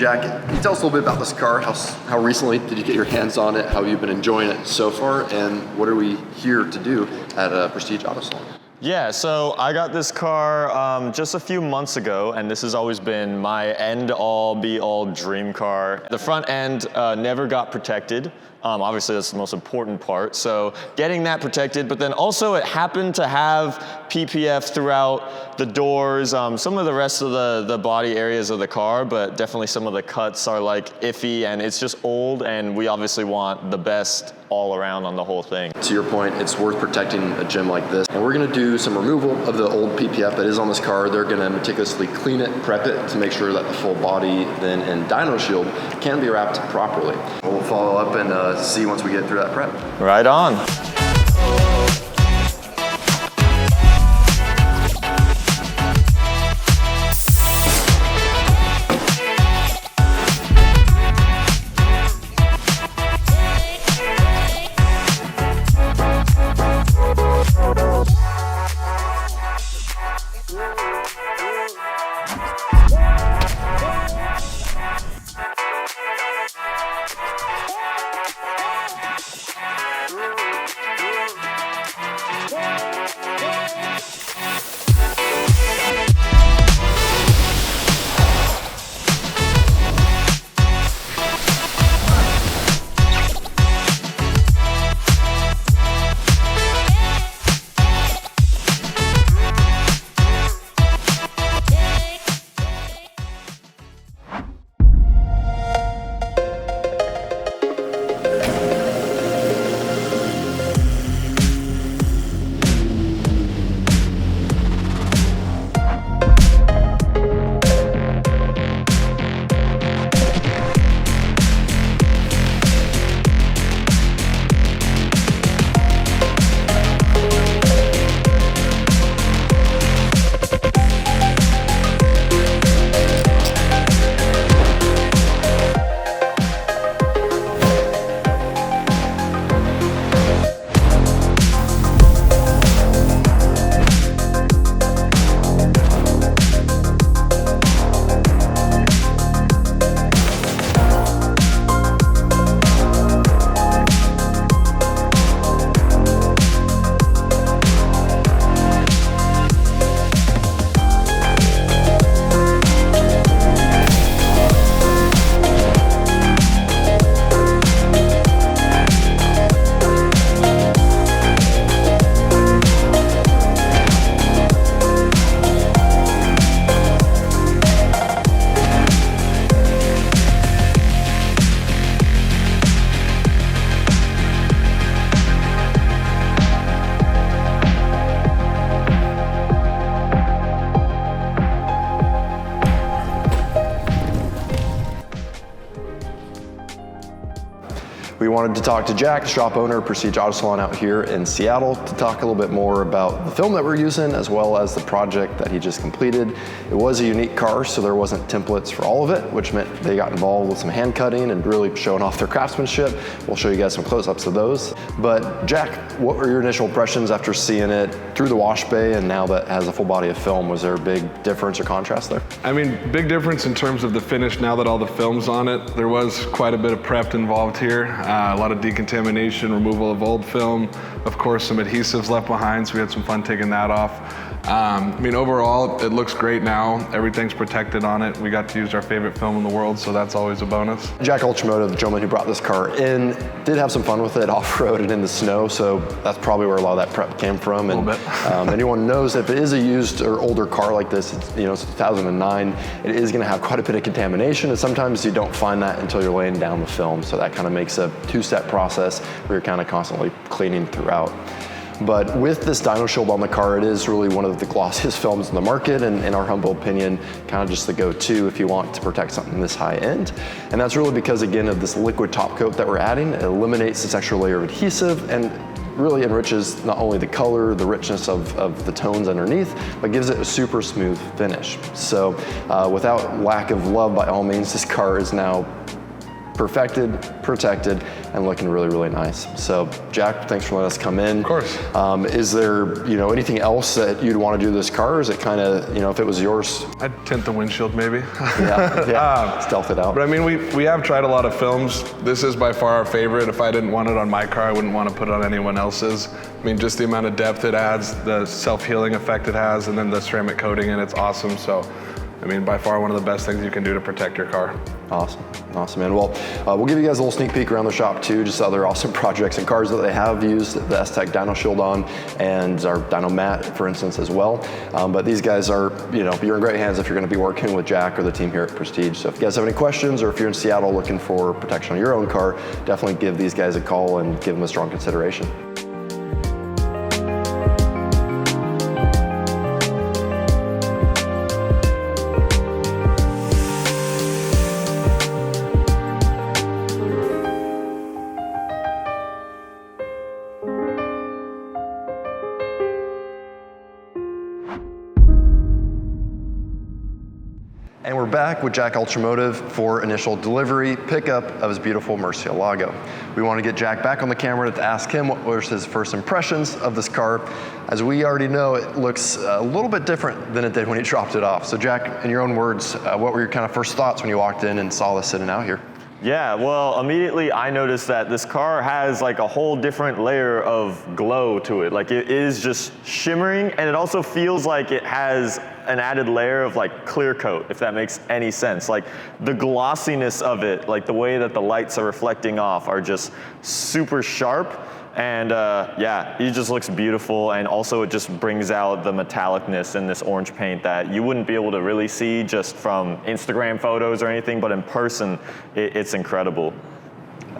Jack, can you tell us a little bit about this car? How recently did you get your hands on it? How have you been enjoying it so far? And what are we here to do at Prestige Auto Salon? Yeah, so I got this car just a few months ago, and this has always been my end-all, be-all dream car. The front end never got protected. Obviously, that's the most important part. So getting that protected, but then also it happened to have PPF throughout the doors, some of the rest of the body areas of the car, but definitely some of the cuts are like iffy, and it's just old, and we obviously want the best all around on the whole thing. To your point, it's worth protecting a gem like this. And we're gonna do some removal of the old PPF that is on this car. They're gonna meticulously clean it, prep it to make sure that the full body then in DYNOshield can be wrapped properly. We'll follow up and see once we get through that prep. Right on. We wanted to talk to Jack, shop owner, Prestige Auto Salon out here in Seattle, to talk a little bit more about the film that we're using as well as the project that he just completed. It was a unique car, so there wasn't templates for all of it, which meant they got involved with some hand cutting and really showing off their craftsmanship. We'll show you guys some close-ups of those. But Jack, what were your initial impressions after seeing it through the wash bay and now that it has a full body of film? Was there a big difference or contrast there? I mean, big difference in terms of the finish now that all the film's on it. There was quite a bit of prep involved here. A lot of decontamination, removal of old film, of course some adhesives left behind, so we had some fun taking that off. I mean, overall, it looks great now. Everything's protected on it. We got to use our favorite film in the world, so that's always a bonus. Jackultramotive, the gentleman who brought this car in, did have some fun with it off-road and in the snow, so that's probably where a lot of that prep came from. A little bit. Anyone knows if it is a used or older car like this, it's 2009, it is gonna have quite a bit of contamination, and sometimes you don't find that until you're laying down the film, so that kind of makes a two-step process where you're kind of constantly cleaning throughout. But with this DYNOshield on the car, it is really one of the glossiest films in the market, and in our humble opinion, kind of just the go-to if you want to protect something this high end. And that's really because, again, of this liquid top coat that we're adding. It eliminates this extra layer of adhesive and really enriches not only the color, the richness of the tones underneath, but gives it a super smooth finish. So without lack of love, by all means, this car is now perfected, protected, and looking really, really nice. So Jack, thanks for letting us come in. Of course. Is there, anything else that you'd want to do to this car? Or is it kind of, if it was yours? I'd tint the windshield maybe. Yeah, stealth it out. But I mean, we have tried a lot of films. This is by far our favorite. If I didn't want it on my car, I wouldn't want to put it on anyone else's. I mean, just the amount of depth it adds, the self-healing effect it has, and then the ceramic coating in it's awesome. So, I mean, by far one of the best things you can do to protect your car. Awesome, man. Well, we'll give you guys a little sneak peek around the shop too, just other awesome projects and cars that they have used the STEK DYNOshield on, and our Dyno Mat, for instance, as well. But these guys are, you're in great hands if you're going to be working with Jack or the team here at Prestige. So if you guys have any questions, or if you're in Seattle looking for protection on your own car, definitely give these guys a call and give them a strong consideration. And we're back with Jackultramotive for initial delivery, pickup of his beautiful Murcielago. We want to get Jack back on the camera to ask him what was his first impressions of this car. As we already know, it looks a little bit different than it did when he dropped it off. So Jack, in your own words, what were your kind of first thoughts when you walked in and saw this sitting out here? Yeah, well, immediately I noticed that this car has like a whole different layer of glow to it. Like it is just shimmering, and it also feels like it has an added layer of like clear coat, if that makes any sense. Like the glossiness of it, like the way that the lights are reflecting off are just super sharp. And yeah, it just looks beautiful, and also it just brings out the metallicness in this orange paint that you wouldn't be able to really see just from Instagram photos or anything, but in person, it's incredible.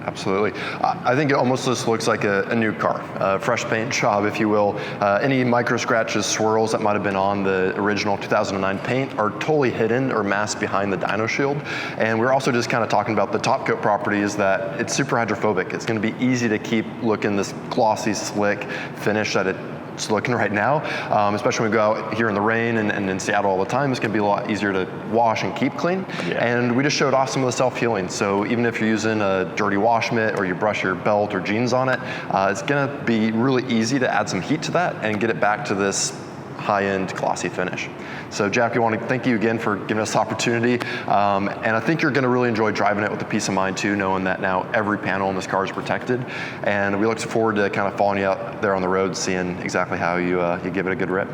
Absolutely. I think it almost just looks like a new car, a fresh paint job, if you will. Any micro scratches, swirls that might have been on the original 2009 paint are totally hidden or masked behind the DYNOshield. And we're also just kind of talking about the top coat properties, that it's super hydrophobic. It's going to be easy to keep looking this glossy, slick finish that it's looking right now, especially when we go out here in the rain and in Seattle all the time. It's going to be a lot easier to wash and keep clean. Yeah. And we just showed off some of the self-healing. So even if you're using a dirty wash mitt or you brush your belt or jeans on it, it's going to be really easy to add some heat to that and get it back to this high-end glossy finish. So Jack, we want to thank you again for giving us the opportunity. And I think you're going to really enjoy driving it with the peace of mind too, knowing that now every panel in this car is protected. And we look forward to kind of following you out there on the road, seeing exactly how you give it a good rip.